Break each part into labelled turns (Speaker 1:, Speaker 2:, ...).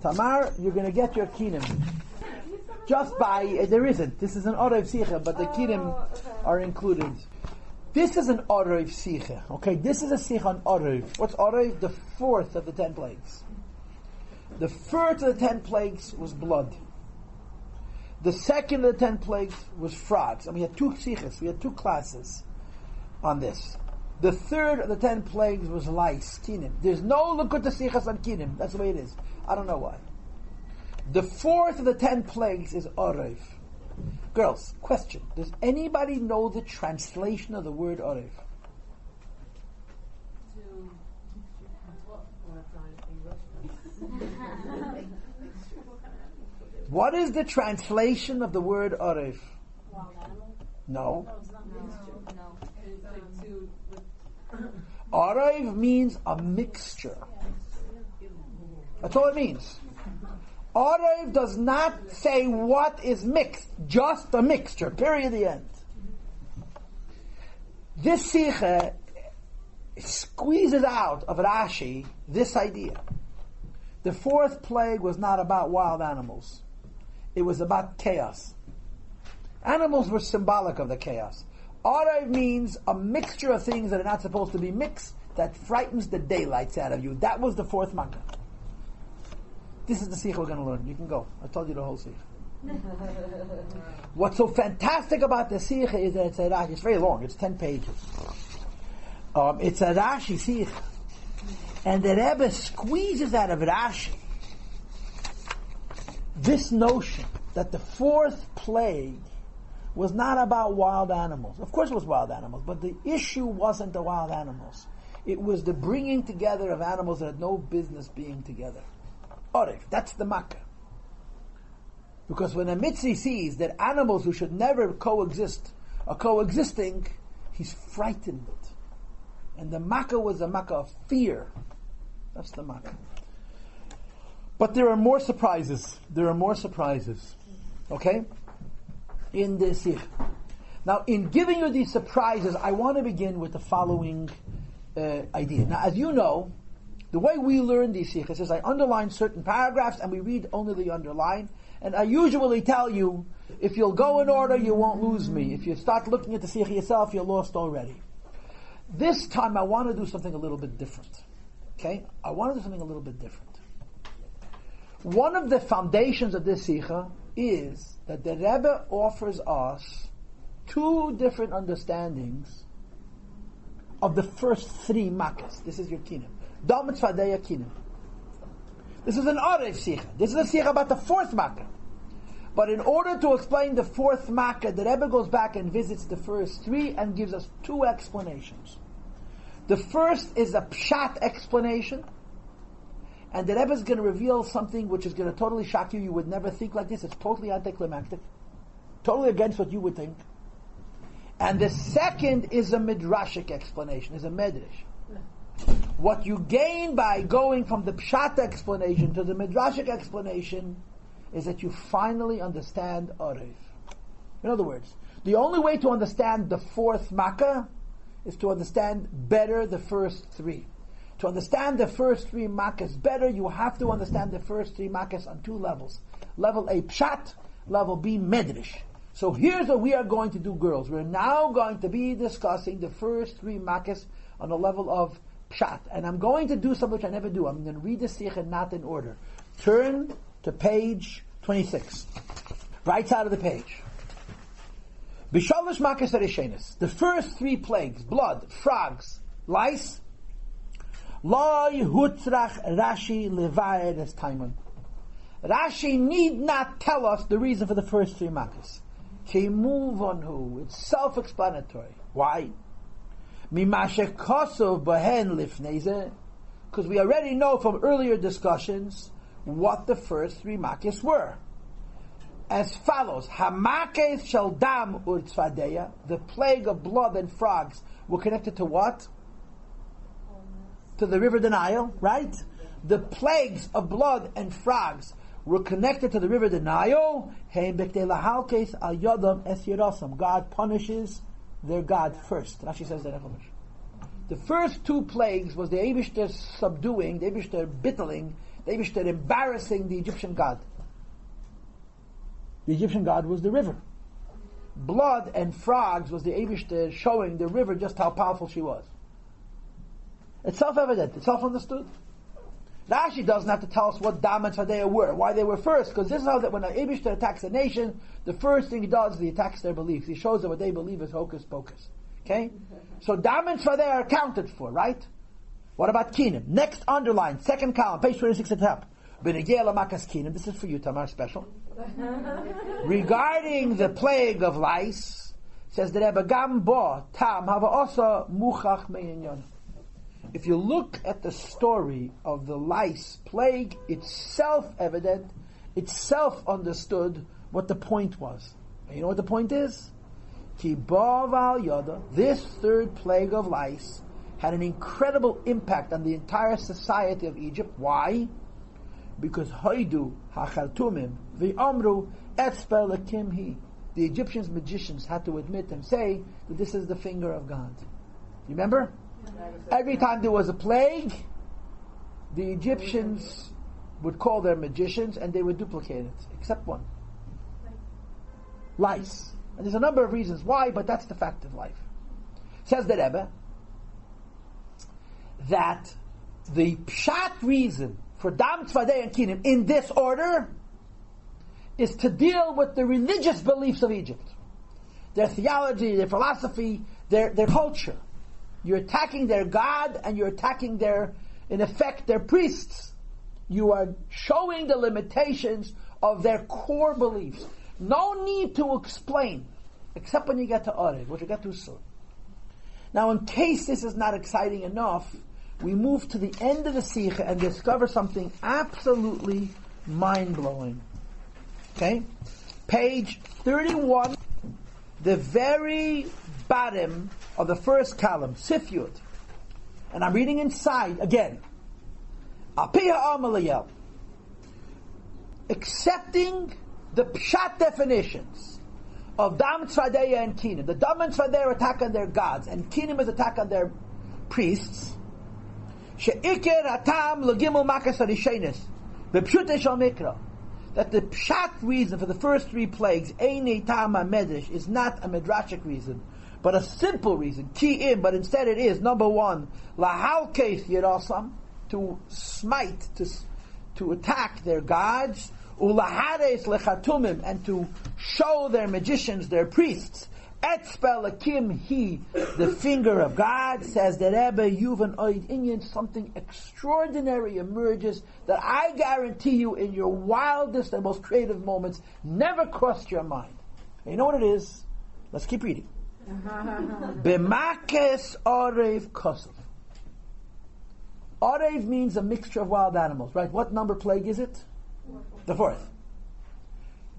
Speaker 1: Tamar, you're going to get your kinim. Just by, there isn't. This is an Orev Sicha, but the kinim are included. This is an Orev Sicha. Okay, this is a Sicha on Orev. What's Orev? The fourth of the 10 plagues. The first of the 10 plagues was blood. The second of the 10 plagues was frogs. And we had 2 Sichas, we had 2 classes on this. The third of the 10 plagues was lice, kinim. There's no Likutei Sichas on kinim. That's the way it is. I don't know why. The fourth of the 10 plagues is Orev. Girls, question. Does anybody know the translation of the word Orev? What is the translation of the word Orev?
Speaker 2: Wild animal?
Speaker 1: No.
Speaker 2: No, it's not mixture. No.
Speaker 1: Orev means a mixture. That's all it means. Orev does not say what is mixed, just a mixture, period, the end. This Sicha squeezes out of Rashi this idea. The fourth plague was not about wild animals. It was about chaos. Animals were symbolic of the chaos. Orev means a mixture of things that are not supposed to be mixed that frightens the daylights out of you. That was the fourth Makkah. This is the Sikh we're going to learn. You can go. I told you the whole Sikh. What's so fantastic about the Sikh is that it's a Rashi. It's very long. It's 10 pages. It's a Rashi Sikh. And the Rebbe squeezes out of Rashi this notion that the fourth plague was not about wild animals. Of course it was wild animals, but the issue wasn't the wild animals. It was the bringing together of animals that had no business being together. Orev, that's the Makkah. Because when a Mitzi sees that animals who should never coexist are coexisting, he's frightened. And the Makkah was a Makkah of fear. That's the Makkah. But there are more surprises. Okay? In the Sikh. Now, in giving you these surprises, I want to begin with the following idea. Now, as you know, the way we learn these Sikhs is I underline certain paragraphs and we read only the underline. And I usually tell you, if you'll go in order, you won't lose me. If you start looking at the Sikh yourself, you're lost already. This time I want to do something a little bit different. Okay? I want to do something a little bit different. One of the foundations of this Sikha is that the Rebbe offers us 2 different understandings of the first 3 Makkos. This is your kinim. Dam Tzvadeya kinim. This is an Orev Sikha. This is a Sikha about the 4th Makkah. But in order to explain the 4th Makkah, the Rebbe goes back and visits the first 3 and gives us 2 explanations. The first is a pshat explanation, and the Rebbe is going to reveal something which is going to totally shock you. You would never think like this. It's totally anticlimactic, totally against what you would think. And the second is a midrashic explanation, is a medrash. What you gain by going from the pshat explanation to the midrashic explanation is that you finally understand Orev. In other words, the only way to understand the 4th Makkah is to understand better the first 3. To understand the first 3 Makkahs better, you have to understand the first 3 Makkahs on 2 levels. Level A, Pshat. Level B, Medrash. So here's what we are going to do, girls. We're now going to be discussing the first 3 Makkahs on a level of Pshat. And I'm going to do something which I never do. I'm going to read the Sikha not in order. Turn to page 26. Right side of the page. B'shalosh Makkos harishenos. The first 3 plagues, blood, frogs, lice, Lo Hutzrach Rashi Levaed es Taimon. Rashi need not tell us the reason for the first 3 Makkos. Ki muvonhu. It's self-explanatory. Why? Mimashe kosov behen lifneze. Because we already know from earlier discussions what the first 3 Makkos were. As follows: Hamakes shel dam urtzvadeya. The plague of blood and frogs were connected to what? To the river the Nile, right? The plagues of blood and frogs were connected to the river the Nile. God punishes their God first. Rashi says that. The first 2 plagues was the Eibishter subduing, the Eibishter bittling The Eibishter embarrassing the Egyptian god. The Egyptian god was the river. Blood and frogs was the Eibishter showing the river just how powerful she was. It's self-evident. It's self-understood. Rashi doesn't have to tell us what Dam and Tzadea were, why they were first, because this is how that when an Eibishter attacks a nation, the first thing he does is he attacks their beliefs. He shows them what they believe is hocus pocus. Okay? So Dam and Tzadea are accounted for, right? What about Kinim? Next underline, second column, page 26 at the top. Benegel Makkos Kinim. This is for you, Tamar, special. Regarding the plague of lice, says the Rebbe Gam Bo Tam Hava Osa Muchach Meinyan. If you look at the story of the lice plague, it's self-evident, it's self-understood what the point was. And you know what the point is? Ki Baval Yoda, this third plague of lice, had an incredible impact on the entire society of Egypt. Why? Because Haidu Hachartumim V'Amru Etzper Lakim Hi. The Egyptians magicians had to admit and say that this is the finger of God. You remember? Every time there was a plague, the Egyptians would call their magicians and they would duplicate it, except one. Lice. And there's a number of reasons why, but that's the fact of life. Says the Rebbe that the pshat reason for Dam, Tzvadei, and Kinim in this order is to deal with the religious beliefs of Egypt. Their theology, their philosophy, their culture. You're attacking their God and you're attacking in effect, their priests. You are showing the limitations of their core beliefs. No need to explain, except when you get to Orev, which we'll get to soon. Now, in case this is not exciting enough, we move to the end of the Sikha and discover something absolutely mind-blowing. Okay? Page 31, the very bottom of the first column, Sif Yud. And I'm reading inside again. Apiha Amaliyel. Accepting the pshat definitions of Dam, Tzvadeya, and Kinim. The Dam and Tzvadeya attack on their gods, and Kinim is attack on their priests. She'ikir hatam l'gimel Makkos harishenis v'pshutei shel mikra. That the pshat reason for the first three plagues, Einei Tam HaMedrash, is not a midrashic reason, but a simple reason, Ki'im, but instead it is, number one, Lahalkeith Yerosam, to smite, to attack their gods, Ulahares Lechatumim, and to show their magicians, their priests, Etzpel Lakim Hi, the finger of God, says the Rebbe Yuvan Oid Inyan, something extraordinary emerges that I guarantee you in your wildest and most creative moments never crossed your mind. And you know what it is? Let's keep reading. B'makes Orev Kosov. Orev means a mixture of wild animals, right? What number plague is it? The fourth.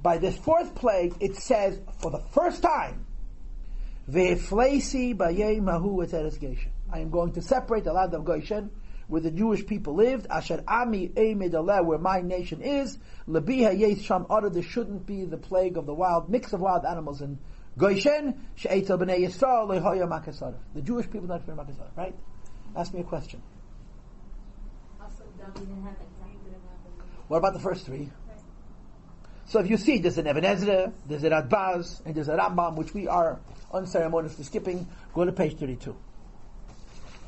Speaker 1: By this fourth plague, it says, for the first time, Ve'eflesi b'yei mahu eteres Goshen. I am going to separate the land of Goshen, where the Jewish people lived, Asher Ami Eimed Aleh, where my nation is, Lebiha Yeis Sham Orah, there shouldn't be the plague of the mix of wild animals in Goshen, She'etel B'nei Yisrael Lehoya Makkos Orah. The Jewish people not fear Makkos Orah, right? Ask me a question. What about the first three? So if you see, there's an Even Ezra, there's a Radbaz, and there's a Rambam, which we are unceremoniously skipping. Go to page 32.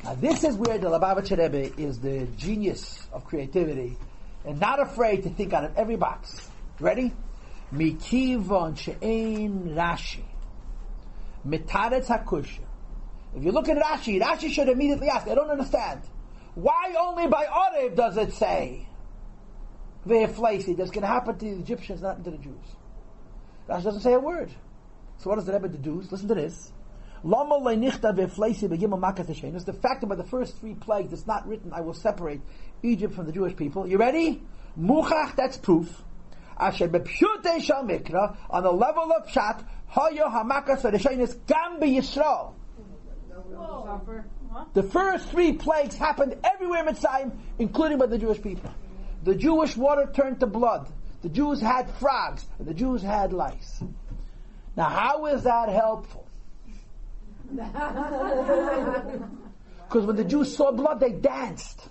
Speaker 1: Now this is where the Lubavitcher Rebbe is the genius of creativity, and not afraid to think out of every box. Ready? Mikivon she'ein Rashi. Mitaretz hakusha. If you look at Rashi should immediately ask, I don't understand. Why only by Orev does it say Ve'eflaisi? That's going to happen to the Egyptians, not to the Jews. Rashi doesn't say a word. So what does the Rebbe deduce? Listen to this. It's the fact that by the first three plagues it's not written, I will separate Egypt from the Jewish people. You ready? Muchach, that's proof. On the level of Pshat, the first three plagues happened everywhere in Mitzrayim, including by the Jewish people. The Jewish water turned to blood. The Jews had frogs. And the Jews had lice. Now, how is that helpful? Because when the Jews saw blood, they danced.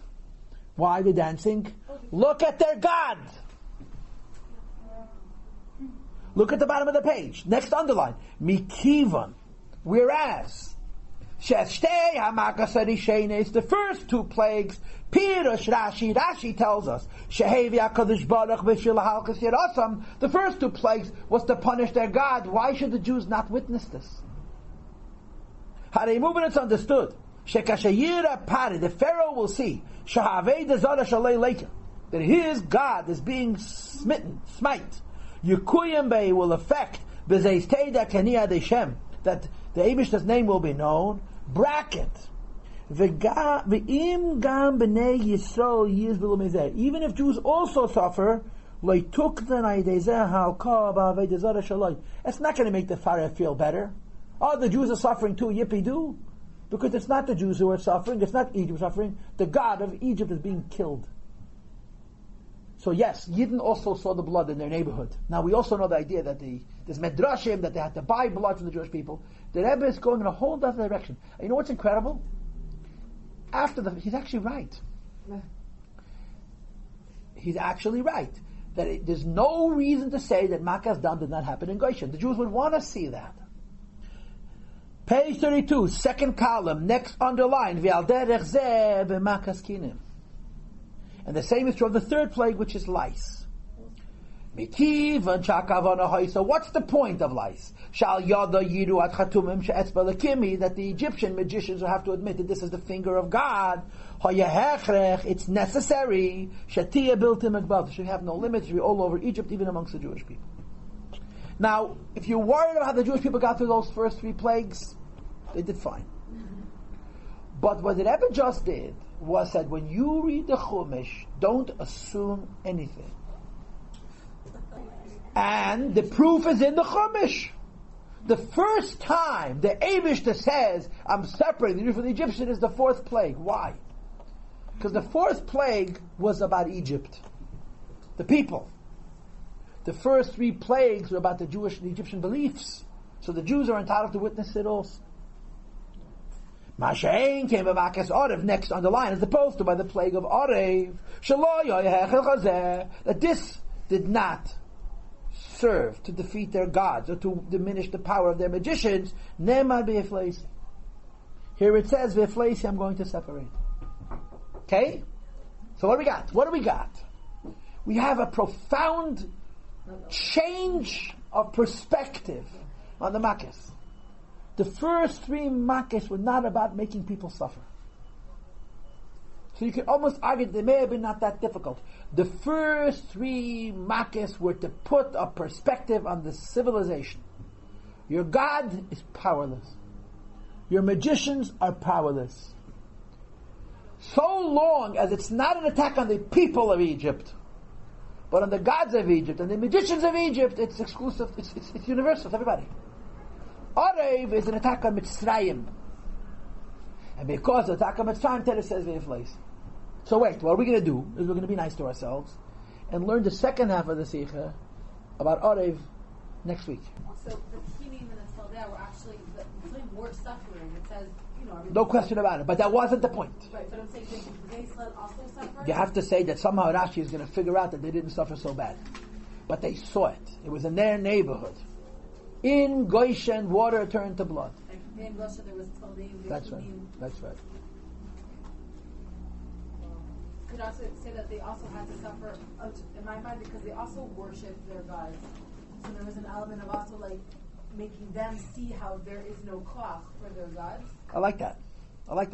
Speaker 1: Why are they dancing? Look at their God. Look at the bottom of the page. Next underline. Mikivan. Whereas, Sheshtei HaMakkos HaRishonos, the first two plagues, Pirush Rashi tells us, Shehevi HaKadosh Baruch B'shil Halchas Yerosam, the first two plagues was to punish their God. Why should the Jews not witness this? Harei Mubin, it's understood. Shekashayira Pari, the Pharaoh will see, Shahavei Dezara Shalei Leika, that his God is being smite. Yukuyim Bey will affect, B'zeis Teida Kaniya Deshem, that the Eibishter's name will be known. Bracket. V'im gam b'nei Yisrael yiz b'lo mezeh. Even if Jews also suffer, it's not going to make the Pharaoh feel better. Oh, the Jews are suffering too, yippee-doo. Because it's not the Jews who are suffering, it's not Egypt suffering, the God of Egypt is being killed. So yes, Yidden also saw the blood in their neighborhood. Now we also know the idea that there's medrashim, that they had to buy blood from the Jewish people. The Rebbe is going in a whole other direction. And you know what's incredible? He's actually right. He's actually right. That there's no reason to say that Makkos Dam did not happen in Goshen. The Jews would want to see that. Page 32, second column, next underline, V'al derech zeh b'Makkos Kinim. And the same is true of the third plague, which is lice. So what's the point of lice? That the Egyptian magicians will have to admit that this is the finger of God. It's necessary. Should have no limits. Should be all over Egypt, even amongst the Jewish people. Now, if you're worried about how the Jewish people got through those first three plagues, they did fine. But what the Rebbe just did was that when you read the Chumash, don't assume anything. And the proof is in the Chumash. The first time the Eibishter says, I'm separating you from the Egyptian, is the fourth plague. Why? Because the fourth plague was about Egypt. The people. The first three plagues were about the Jewish and Egyptian beliefs. So the Jews are entitled to witness it also. Mashain came by Makkos Orev, next on the line, as opposed to by the plague of Orev. That this did not serve to defeat their gods or to diminish the power of their magicians. Here it says, I'm going to separate. Okay? So what do we got? What do we got? We have a profound change of perspective on the Makkos. The first three Makkos were not about making people suffer. So you can almost argue that they may have been not that difficult. The first three Makkos were to put a perspective on the civilization. Your God is powerless. Your magicians are powerless. So long as it's not an attack on the people of Egypt, but on the gods of Egypt and the magicians of Egypt, it's exclusive, it's universal to everybody. Orev is an attack on Mitzrayim. And because the attack on Mitzrayim, Torah says Ve'ifleis. So wait, what we're going to do is we're going to be nice to ourselves and learn the second half of the Sikha about Orev next week.
Speaker 2: So the Kinim and the Saldea were actually, the Muslims were suffering. It says,
Speaker 1: no question about it, but that wasn't the point.
Speaker 2: Right, but I'm saying, did Exile also suffer?
Speaker 1: You have to say that somehow Rashi is going to figure out that they didn't suffer so bad. But they saw it. It was in their neighborhood. In Goshen, water turned to blood.
Speaker 2: In Goshen, there was Taldim.
Speaker 1: That's right. That's right.
Speaker 2: Could also say that they also had to suffer, in my mind, because they also worshipped their gods. So there was an element of also making them see how there is no koach for their gods.
Speaker 1: I like that,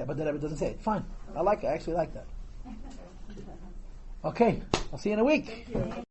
Speaker 1: but then it doesn't say it. Fine. Okay. I actually like that. Okay, I'll see you in a week.
Speaker 2: Thank you.